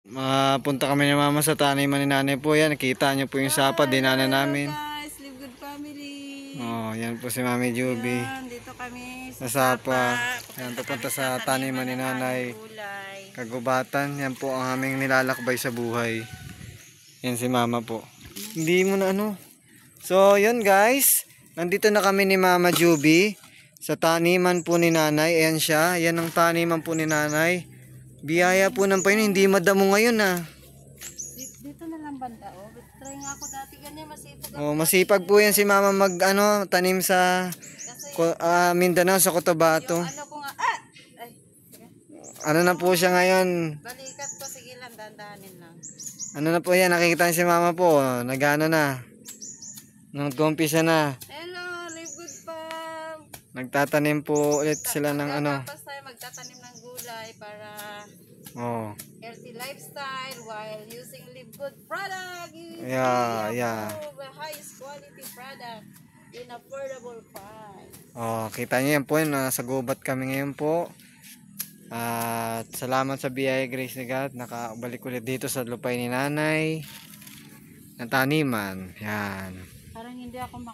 Mapunta kami ni mama sa taniman ni nanay po. Yan, nakita nyo po yung sapa, dinana namin. Guys, Live Good Family. Oh, yan po si Mami Juby. Yan, dito kami Sa sa sapa. Sapa. Yan, papunta sa taniman ni nanay. Gulay. Kagubatan. Yan po ang aming nilalakbay sa buhay. Yan si mama po. Hindi mo na ano. So, yun guys. Nandito na kami ni Mama Juby. Sa taniman po ni nanay. Ayan siya. Yan ang taniman po ni nanay. Biyaya po ng pain. Hindi madamo ngayon ah. Dito na lang banda. Oh. Try nga ako dati ganyan. Masipag ako. Oh, masipag po yan si mama mag ano, tanim sa Mindanao sa Cotabato. Ano ko nga. Ah! Ay, sige. Ano na po siya ngayon? Balikat ko. Sige lang. Dandahanin lang. Ano na po yan? Nakikita niyo si mama po. Nagano na. Nag-umpisa na. Hello, Live Good Fam. Nagtatanim po ulit sila ng ano. Tapos tayo magtatanim ng gulay para Oh. healthy lifestyle while using Live Good product. Yeah. The highest quality product in affordable price. Oh, kita niyo yan po. Nasa gubat kami ngayon po. At salamat sa biyaya Grace ni God. Nakabalik ulit dito sa lupay ni nanay. Ng taniman. Yan. Parang hindi ako